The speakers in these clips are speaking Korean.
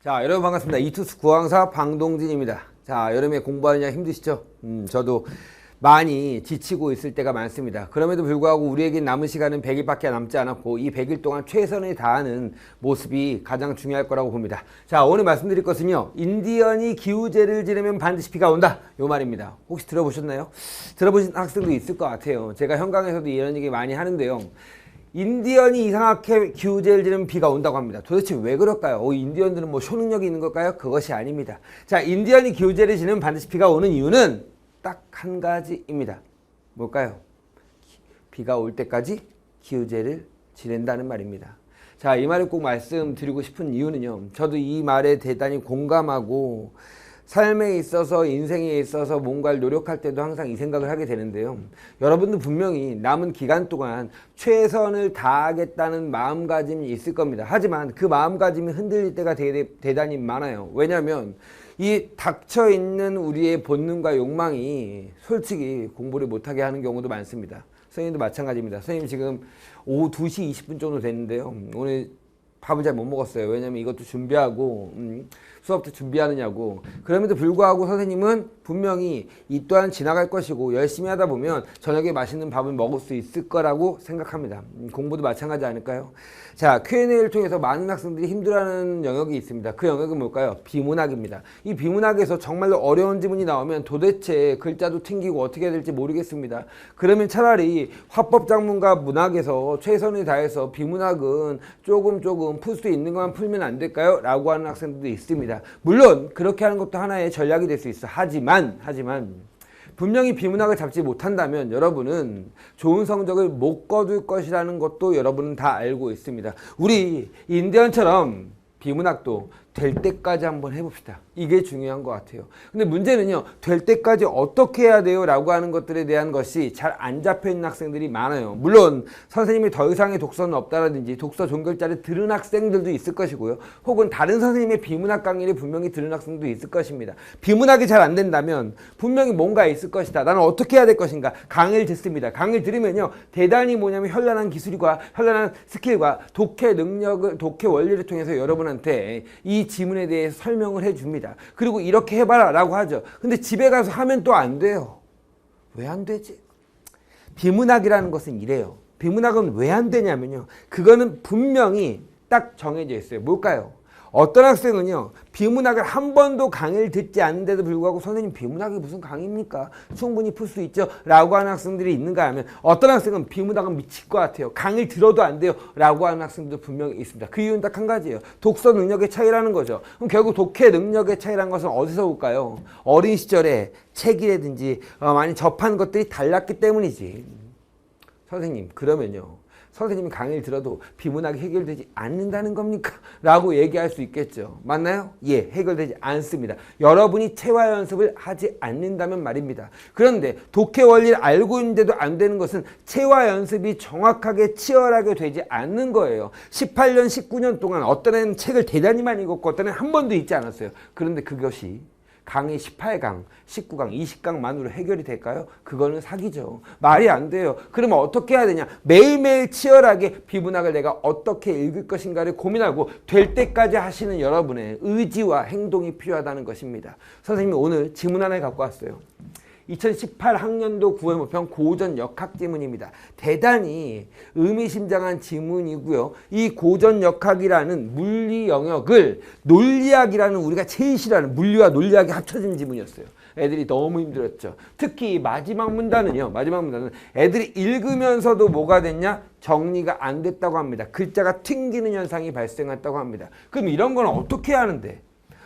자, 여러분 반갑습니다. 이투스 구강사 방동진입니다. 자, 여름에 공부하느냐 힘드시죠? 저도 많이 지치고 있을 때가 많습니다. 그럼에도 불구하고 우리에게 남은 시간은 100일밖에 남지 않았고 이 100일 동안 최선을 다하는 모습이 가장 중요할 거라고 봅니다. 자, 오늘 말씀드릴 것은요. 인디언이 기우제를 지르면 반드시 비가 온다. 요 말입니다. 혹시 들어보셨나요? 들어보신 학생도 있을 것 같아요. 제가 현강에서도 이런 얘기 많이 하는데요. 인디언이 이상하게 기우제를 지르면 비가 온다고 합니다. 도대체 왜 그럴까요? 인디언들은 뭐 초능력이 있는 걸까요? 그것이 아닙니다. 자, 인디언이 기우제를 지르면 반드시 비가 오는 이유는 딱 한 가지입니다. 뭘까요? 비가 올 때까지 기우제를 지른다는 말입니다. 자, 이 말을 꼭 말씀드리고 싶은 이유는요. 저도 이 말에 대단히 공감하고 삶에 있어서 인생에 있어서 뭔가를 노력할 때도 항상 이 생각을 하게 되는데요. 여러분도 분명히 남은 기간 동안 최선을 다하겠다는 마음가짐이 있을 겁니다. 하지만 그 마음가짐이 흔들릴 때가 대단히 많아요. 왜냐하면 이 닥쳐있는 우리의 본능과 욕망이 솔직히 공부를 못하게 하는 경우도 많습니다. 선생님도 마찬가지입니다. 선생님 지금 오후 2시 20분 정도 됐는데요. 오늘 밥을 잘 못 먹었어요. 왜냐면 이것도 준비하고 수업도 준비하느냐고. 그럼에도 불구하고 선생님은 분명히 이 또한 지나갈 것이고 열심히 하다 보면 저녁에 맛있는 밥을 먹을 수 있을 거라고 생각합니다. 공부도 마찬가지 아닐까요? 자, Q&A를 통해서 많은 학생들이 힘들어하는 영역이 있습니다. 그 영역은 뭘까요? 비문학입니다. 이 비문학에서 정말로 어려운 지문이 나오면 도대체 글자도 튕기고 어떻게 해야 될지 모르겠습니다. 그러면 차라리 화법작문과 문학에서 최선을 다해서 비문학은 조금 풀 수 있는 것만 풀면 안 될까요? 라고 하는 학생들도 있습니다. 물론 그렇게 하는 것도 하나의 전략이 될 수 있어. 하지만 분명히 비문학을 잡지 못한다면 여러분은 좋은 성적을 못 거둘 것이라는 것도 여러분은 다 알고 있습니다. 우리 인디언처럼 비문학도 될 때까지 한번 해봅시다. 이게 중요한 것 같아요. 근데 문제는요. 될 때까지 어떻게 해야 돼요? 라고 하는 것들에 대한 것이 잘 안 잡혀있는 학생들이 많아요. 물론 선생님이 더 이상의 독서는 없다라든지 독서 종결자를 들은 학생들도 있을 것이고요. 혹은 다른 선생님의 비문학 강의를 분명히 들은 학생도 있을 것입니다. 비문학이 잘 안 된다면 분명히 뭔가 있을 것이다. 나는 어떻게 해야 될 것인가? 강의를 듣습니다. 강의를 들으면요. 대단히 뭐냐면 현란한 기술과 현란한 스킬과 독해 능력을, 독해 원리를 통해서 여러분한테 이 지문에 대해서 설명을 해줍니다. 그리고 이렇게 해봐라 라고 하죠. 근데 집에 가서 하면 또 안 돼요. 왜 안 되지? 비문학이라는 것은 이래요. 비문학은 왜 안 되냐면요. 그거는 분명히 딱 정해져 있어요. 뭘까요? 어떤 학생은요. 비문학을 한 번도 강의를 듣지 않는데도 불구하고 선생님 비문학이 무슨 강의입니까? 충분히 풀 수 있죠. 라고 하는 학생들이 있는가 하면 어떤 학생은 비문학은 미칠 것 같아요. 강의를 들어도 안 돼요. 라고 하는 학생들도 분명히 있습니다. 그 이유는 딱 한 가지예요. 독서 능력의 차이라는 거죠. 그럼 결국 독해 능력의 차이라는 것은 어디서 올까요? 어린 시절에 책이라든지 많이 접한 것들이 달랐기 때문이지. 선생님 그러면요. 선생님이 강의를 들어도 비문학이 해결되지 않는다는 겁니까? 라고 얘기할 수 있겠죠. 맞나요? 예, 해결되지 않습니다. 여러분이 체화 연습을 하지 않는다면 말입니다. 그런데 독해 원리를 알고 있는데도 안 되는 것은 체화 연습이 정확하게 치열하게 되지 않는 거예요. 18년, 19년 동안 어떤 애는 책을 대단히 많이 읽었고 어떤 애는 한 번도 읽지 않았어요. 그런데 그것이 강의 18강, 19강, 20강만으로 해결이 될까요? 그거는 사기죠. 말이 안 돼요. 그러면 어떻게 해야 되냐? 매일매일 치열하게 비문학을 내가 어떻게 읽을 것인가를 고민하고 될 때까지 하시는 여러분의 의지와 행동이 필요하다는 것입니다. 선생님이 오늘 지문 하나 갖고 왔어요. 2018학년도 9회 모평 고전 역학 지문입니다. 대단히 의미심장한 지문이고요. 이 고전 역학이라는 물리 영역을 논리학이라는 우리가 제일 싫어하는 물리와 논리학이 합쳐진 지문이었어요. 애들이 너무 힘들었죠. 특히 마지막 문단은요. 마지막 문단은 애들이 읽으면서도 뭐가 됐냐? 정리가 안 됐다고 합니다. 글자가 튕기는 현상이 발생했다고 합니다. 그럼 이런 건 어떻게 하는데?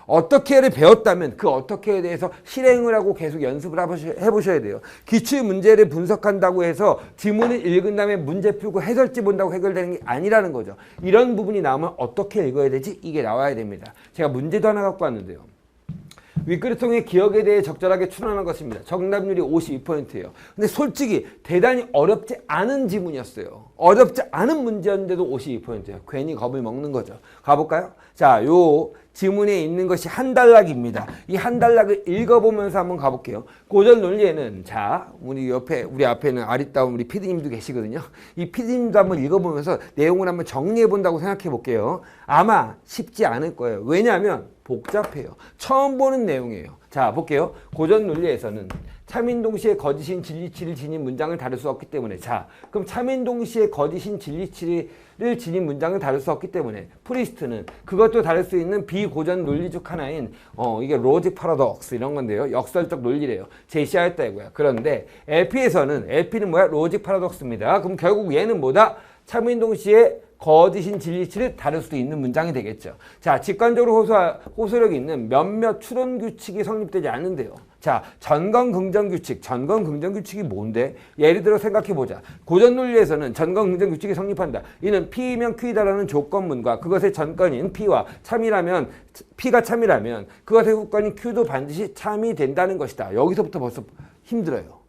어떻게를 배웠다면 그 어떻게에 대해서 실행을 하고 계속 연습을 해보셔야 돼요. 기출문제를 분석한다고 해서 지문을 읽은 다음에 문제 풀고 해설지 본다고 해결되는 게 아니라는 거죠. 이런 부분이 나오면 어떻게 읽어야 되지? 이게 나와야 됩니다. 제가 문제도 하나 갖고 왔는데요. 윗글을 통해 기억에 대해 적절하게 추론한 것입니다. 정답률이 52%예요. 근데 솔직히 대단히 어렵지 않은 지문이었어요. 어렵지 않은 문제였는데도 52%예요. 괜히 겁을 먹는 거죠. 가볼까요? 자, 요 지문에 있는 것이 한 단락입니다. 이 한 단락을 읽어보면서 한번 가볼게요. 고전 논리에는 자, 우리 앞에는 아리따운 우리 피디님도 계시거든요. 이 피디님도 한번 읽어보면서 내용을 한번 정리해 본다고 생각해 볼게요. 아마 쉽지 않을 거예요. 왜냐하면 복잡해요. 처음 보는 내용이에요. 자, 볼게요. 고전 논리에서는 참인 동시에 거짓인 진리치를 지닌 문장을 다룰 수 없기 때문에 자, 그럼 참인 동시에 거짓인 진리치를 지닌 문장을 다룰 수 없기 때문에 프리스트는 그것도 다룰 수 있는 비고전 논리 중 하나인 이게 로직 파라독스 이런 건데요. 역설적 논리래요. 제시하였다 이거야. 그런데 LP는 뭐야? 로직 파라독스입니다. 그럼 결국 얘는 뭐다? 참인 동시에 거짓인 진리치를 다룰 수도 있는 문장이 되겠죠. 자, 직관적으로 호소력이 있는 몇몇 추론 규칙이 성립되지 않는데요. 자, 전건 긍정 규칙이 뭔데? 예를 들어 생각해 보자. 고전 논리에서는 전건 긍정 규칙이 성립한다. 이는 P이면 Q이다라는 조건문과 그것의 전건인 P와 P가 참이라면 그것의 후건인 Q도 반드시 참이 된다는 것이다. 여기서부터 벌써 힘들어요.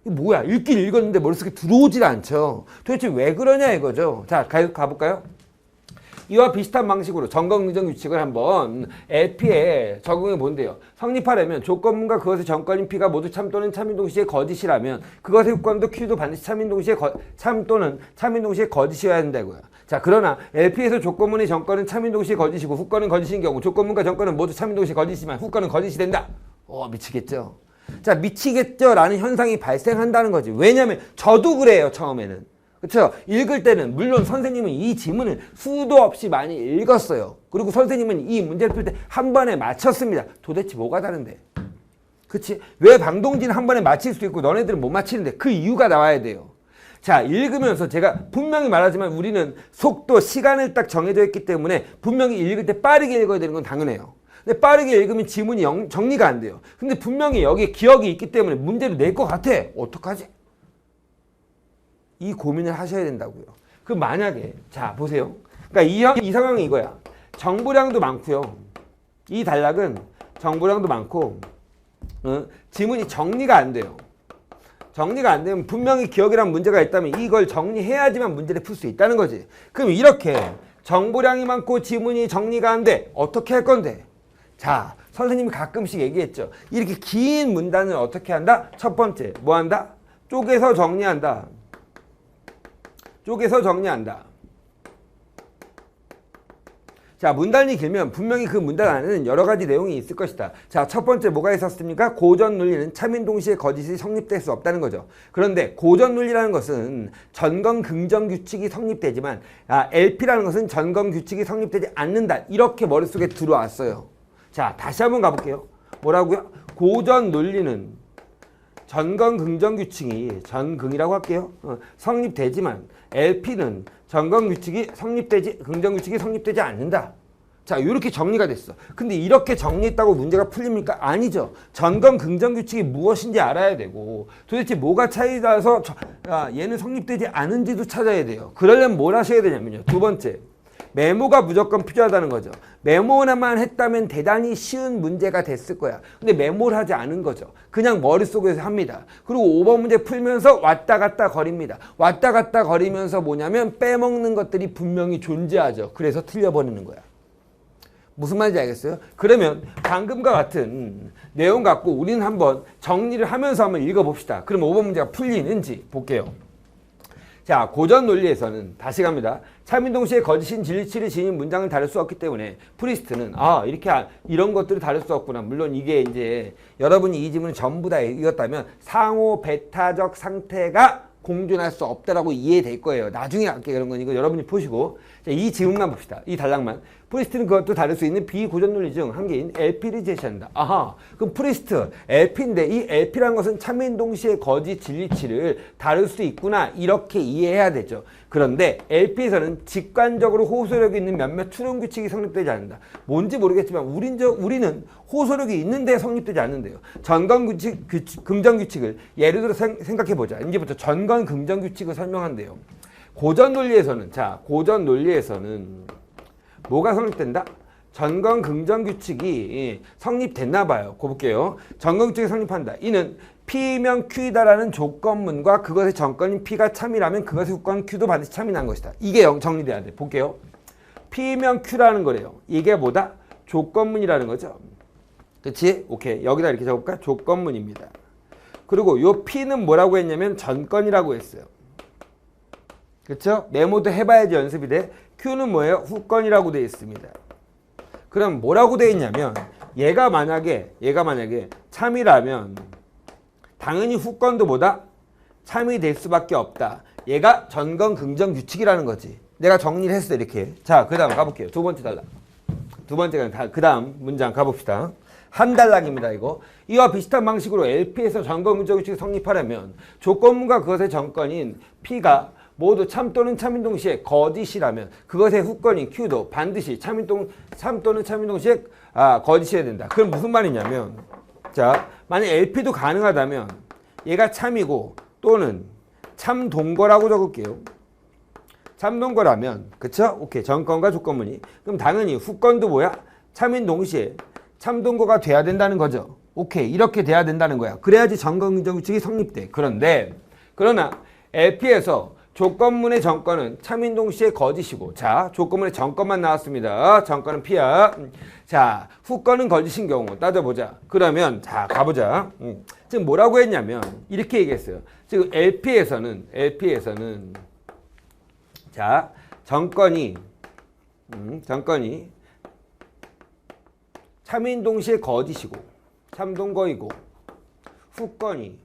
이게 뭐야? 읽긴 읽었는데 머릿속에 들어오질 않죠. 도대체 왜 그러냐 이거죠. 자, 가볼까요? 이와 비슷한 방식으로 전건 긍정 규칙을 한번 LP에 적용해 본대요. 성립하려면 조건문과 그것의 전건인 P가 모두 참 또는 참인 동시에 거짓이라면 그것의 후건도 Q도 반드시 참인 동시에 참 또는 참인 동시에 거짓이어야 한다고요. 자, 그러나 LP에서 조건문의 전건은 참인 동시에 거짓이고 후건은 거짓인 경우 조건문과 전건은 모두 참인 동시에 거짓이지만 후건은 거짓이 된다. 미치겠죠. 자, 미치겠죠라는 현상이 발생한다는 거지. 왜냐면 저도 그래요, 처음에는. 그렇죠? 읽을 때는 물론 선생님은 이 지문을 수도 없이 많이 읽었어요. 그리고 선생님은 이 문제를 풀 때 한 번에 맞췄습니다. 도대체 뭐가 다른데? 그치? 왜 방동진은 한 번에 맞힐 수 있고 너네들은 못 맞히는데 그 이유가 나와야 돼요. 자, 읽으면서 제가 분명히 말하지만 우리는 속도, 시간을 딱 정해져 있기 때문에 분명히 읽을 때 빠르게 읽어야 되는 건 당연해요. 근데 빠르게 읽으면 지문이 정리가 안 돼요. 근데 분명히 여기에 기억이 있기 때문에 문제를 낼 것 같아. 어떡하지? 이 고민을 하셔야 된다고요. 그 만약에 자 보세요. 그러니까 이 상황이 이거야. 정보량도 많고요. 이 단락은 정보량도 많고 지문이 정리가 안 돼요. 정리가 안 되면 분명히 기억이란 문제가 있다면 이걸 정리해야지만 문제를 풀 수 있다는 거지. 그럼 이렇게 정보량이 많고 지문이 정리가 안 돼. 어떻게 할 건데? 자, 선생님이 가끔씩 얘기했죠. 이렇게 긴 문단을 어떻게 한다? 첫 번째, 뭐 한다? 쪼개서 정리한다. 자, 문단이 길면 분명히 그 문단 안에는 여러 가지 내용이 있을 것이다. 자, 첫 번째 뭐가 있었습니까? 고전 논리는 참인 동시에 거짓이 성립될 수 없다는 거죠. 그런데 고전 논리라는 것은 전건 긍정 규칙이 성립되지만 LP라는 것은 전건 규칙이 성립되지 않는다. 이렇게 머릿속에 들어왔어요. 자, 다시 한번 가볼게요. 뭐라고요? 고전 논리는 전건 긍정 규칙이 전긍이라고 할게요. 성립되지만 LP는 전건 규칙이 긍정 규칙이 성립되지 않는다. 자, 이렇게 정리가 됐어. 근데 이렇게 정리했다고 문제가 풀립니까? 아니죠. 전건 긍정 규칙이 무엇인지 알아야 되고 도대체 뭐가 차이 나서 얘는 성립되지 않은지도 찾아야 돼요. 그러려면 뭘 하셔야 되냐면요. 두 번째, 메모가 무조건 필요하다는 거죠. 메모만 했다면 대단히 쉬운 문제가 됐을 거야. 근데 메모를 하지 않은 거죠. 그냥 머릿속에서 합니다. 그리고 5번 문제 풀면서 왔다 갔다 거립니다. 왔다 갔다 거리면서 뭐냐면 빼먹는 것들이 분명히 존재하죠. 그래서 틀려버리는 거야. 무슨 말인지 알겠어요? 그러면 방금과 같은 내용 갖고 우리는 한번 정리를 하면서 한번 읽어봅시다. 그럼 5번 문제가 풀리는지 볼게요. 자, 고전 논리에서는 다시 갑니다. 참인 동시에 거짓인 진리치를 지닌 문장을 다룰 수 없기 때문에 프리스트는 이런 것들을 다룰 수 없구나. 물론 이게 이제 여러분이 이 지문을 전부 다 읽었다면 상호 배타적 상태가 공존할 수 없다라고 이해될 거예요. 나중에 할게 그런 건 이거 여러분이 보시고 자, 이 지문만 봅시다. 이 단락만. 프리스트는 그것도 다룰 수 있는 비고전 논리 중 한 개인 LP를 제시한다. 그럼 프리스트 LP인데 이 LP라는 것은 참인 동시에 거짓 진리치를 다룰 수 있구나. 이렇게 이해해야 되죠. 그런데 LP에서는 직관적으로 호소력이 있는 몇몇 추론 규칙이 성립되지 않는다. 뭔지 모르겠지만 우리는 호소력이 있는데 성립되지 않는데요. 전건 긍정 규칙을 예를 들어 생각해보자. 이제부터 전건 긍정 규칙을 설명한대요. 고전 논리에서는 뭐가 성립된다? 전건 긍정 규칙이 성립됐나 봐요. 볼게요. 전건 규칙이 성립한다. 이는 P면 Q이다라는 조건문과 그것의 전건인 P가 참이라면 그것의 후건 Q도 반드시 참이 난 것이다. 이게 정리돼야 돼. 볼게요. P면 Q라는 거래요. 이게 뭐다? 조건문이라는 거죠. 그치? 오케이. 여기다 이렇게 적어볼까? 조건문입니다. 그리고 요 P는 뭐라고 했냐면 전건이라고 했어요. 그쵸? 메모도 해봐야지 연습이 돼. Q는 뭐예요? 후건이라고 돼 있습니다. 그럼 뭐라고 돼 있냐면 얘가 만약에 참이라면 당연히 후건도 뭐다? 참이 될 수밖에 없다. 얘가 전건 긍정 규칙이라는 거지. 내가 정리를 했어 이렇게. 자, 그 다음 가볼게요. 두 번째 단락. 두 번째가 그 다음 문장 가봅시다. 한 단락입니다. 이와 비슷한 방식으로 LP에서 전건 긍정 규칙이 성립하려면 조건문과 그것의 전건인 P가 모두 참 또는 참인 동시에 거짓이라면 그것의 후건인 Q도 반드시 참 또는 참인 동시에 거짓이어야 된다. 그럼 무슨 말이냐면 자, 만약 LP도 가능하다면 얘가 참이고 또는 참동거라고 적을게요. 참동거라면 그쵸? 오케이. 전건과 조건문이. 그럼 당연히 후건도 뭐야? 참인 동시에 참동거가 돼야 된다는 거죠. 오케이. 이렇게 돼야 된다는 거야. 그래야지 전건 긍정 규칙이 성립돼. 그러나 LP에서 조건문의 전건은 참인 동시에 거짓이고 자, 조건문의 전건만 나왔습니다. 전건은 P야. 자, 후건은 거짓인 경우 따져보자. 그러면 자, 가보자. 지금 뭐라고 했냐면 이렇게 얘기했어요. 지금 LP에서는 자, 전건이 참인 동시에 거짓이고 참동거이고 후건이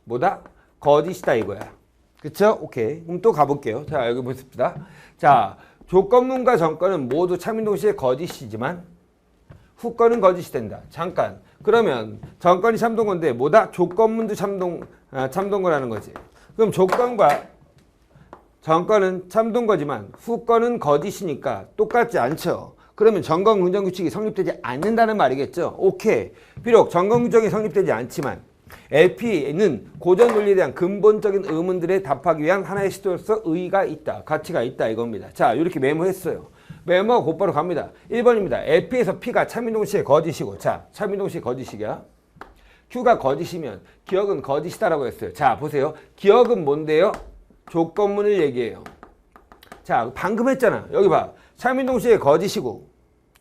뭐다? 거짓이다 이거야. 그쵸? 오케이. 그럼 또 가볼게요. 자, 여기 보십시다. 자, 조건문과 전건은 모두 참인 동시에 거짓이지만 후건은 거짓이 된다. 잠깐. 그러면 전건이 참동건데 뭐다? 조건문도 참동거라는 거지. 그럼 조건과 전건은 참동거지만 후건은 거짓이니까 똑같지 않죠. 그러면 전건 긍정 규칙이 성립되지 않는다는 말이겠죠. 오케이. 비록 전건 규정이 성립되지 않지만 LP는 고전 논리에 대한 근본적인 의문들에 답하기 위한 하나의 시도로서 의의가 있다. 가치가 있다 이겁니다. 자, 이렇게 메모했어요. 메모가 곧바로 갑니다. 1번입니다. LP에서 P가 참인 동시에 거짓이고 자, 참인 동시에 거짓이야. Q가 거짓이면 기억은 거짓이다라고 했어요. 자, 보세요. 기억은 뭔데요? 조건문을 얘기해요. 자, 방금 했잖아. 여기 봐. 참인 동시에 거짓이고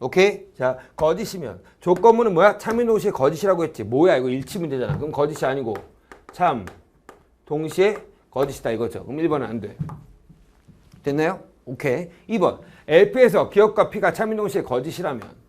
오케이? 자, 거짓이면 조건문은 뭐야? 참인 동시에 거짓이라고 했지. 뭐야? 이거 일치 문제잖아. 그럼 거짓이 아니고 참 동시에 거짓이다 이거죠. 그럼 1번은 안 돼. 됐나요? 오케이. 2번. LP에서 기억과 P가 참인 동시에 거짓이라면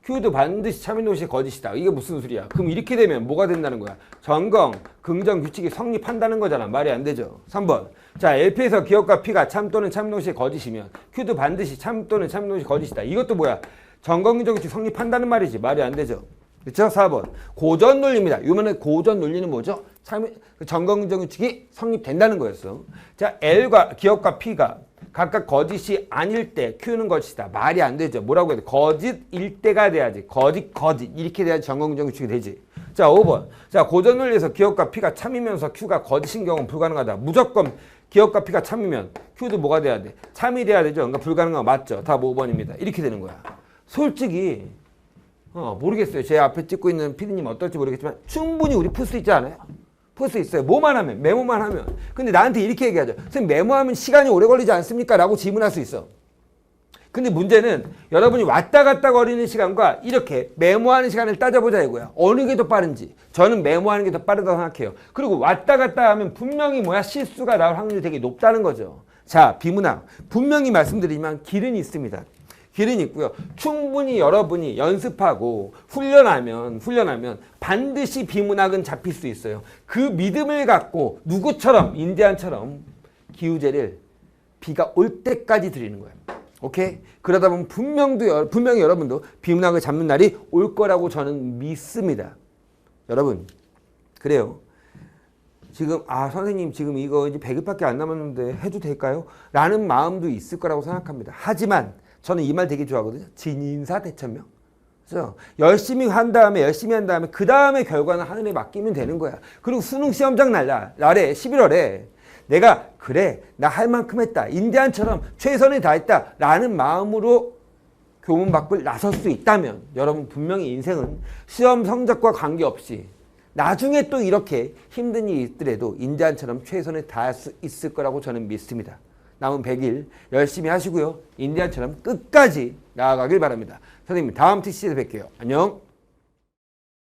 Q도 반드시 참인 동시에 거짓이다. 이게 무슨 소리야? 그럼 이렇게 되면 뭐가 된다는 거야? 전건, 긍정 규칙이 성립한다는 거잖아. 말이 안 되죠. 3번. 자, LP에서 기억과 P가 참 또는 참인 동시에 거짓이면 Q도 반드시 참 또는 참인 동시에 거짓이다. 이것도 뭐야? 전건, 긍정 규칙이 성립한다는 말이지. 말이 안 되죠. 그렇죠? 4번. 고전 논리입니다. 요번에 고전 논리는 뭐죠? 전건, 긍정 규칙이 성립된다는 거였어. 자, L과 기억과 P가 각각 거짓이 아닐 때 Q는 거짓이다. 말이 안 되죠. 뭐라고 해야 돼? 거짓일 때가 돼야지. 거짓 이렇게 돼야지 전건 긍정 규칙이 되지. 자, 5번. 자, 고전 논리에서 기억과 P가 참이면서 Q가 거짓인 경우는 불가능하다. 무조건 기억과 P가 참이면 Q도 뭐가 돼야 돼? 참이 돼야 되죠. 그러니까 불가능한 거 맞죠. 답 5번입니다. 이렇게 되는 거야. 솔직히 모르겠어요. 제 앞에 찍고 있는 PD님 어떨지 모르겠지만 충분히 우리 풀 수 있지 않아요? 풀 수 있어요. 뭐만 하면, 메모만 하면. 근데 나한테 이렇게 얘기하죠. 선생님, 메모하면 시간이 오래 걸리지 않습니까? 라고 질문할 수 있어. 근데 문제는 여러분이 왔다 갔다 거리는 시간과 이렇게 메모하는 시간을 따져보자 이거야. 어느 게 더 빠른지. 저는 메모하는 게 더 빠르다고 생각해요. 그리고 왔다 갔다 하면 분명히 실수가 나올 확률이 되게 높다는 거죠. 자, 비문학. 분명히 말씀드리지만 길은 있습니다. 길은 있고요. 충분히 여러분이 연습하고 훈련하면 반드시 비문학은 잡힐 수 있어요. 그 믿음을 갖고 누구처럼 인디안처럼 기우제를 비가 올 때까지 드리는 거예요. 오케이? 그러다 보면 분명히 여러분도 비문학을 잡는 날이 올 거라고 저는 믿습니다. 여러분, 그래요. 지금 선생님 지금 이거 이제 100일밖에 안 남았는데 해도 될까요? 라는 마음도 있을 거라고 생각합니다. 하지만 저는 이 말 되게 좋아하거든요. 진인사 대천명. 그렇죠? 열심히 한 다음에 그 다음에 결과는 하늘에 맡기면 되는 거야. 그리고 수능 시험장 날에 11월에 내가 그래 나 할 만큼 했다. 인디안처럼 최선을 다했다. 라는 마음으로 교문 밖을 나설 수 있다면 여러분 분명히 인생은 시험 성적과 관계없이 나중에 또 이렇게 힘든 일이 있더라도 인디안처럼 최선을 다할 수 있을 거라고 저는 믿습니다. 남은 100일 열심히 하시고요. 인디안처럼 끝까지 나아가길 바랍니다. 선생님 다음 TC에서 뵐게요. 안녕.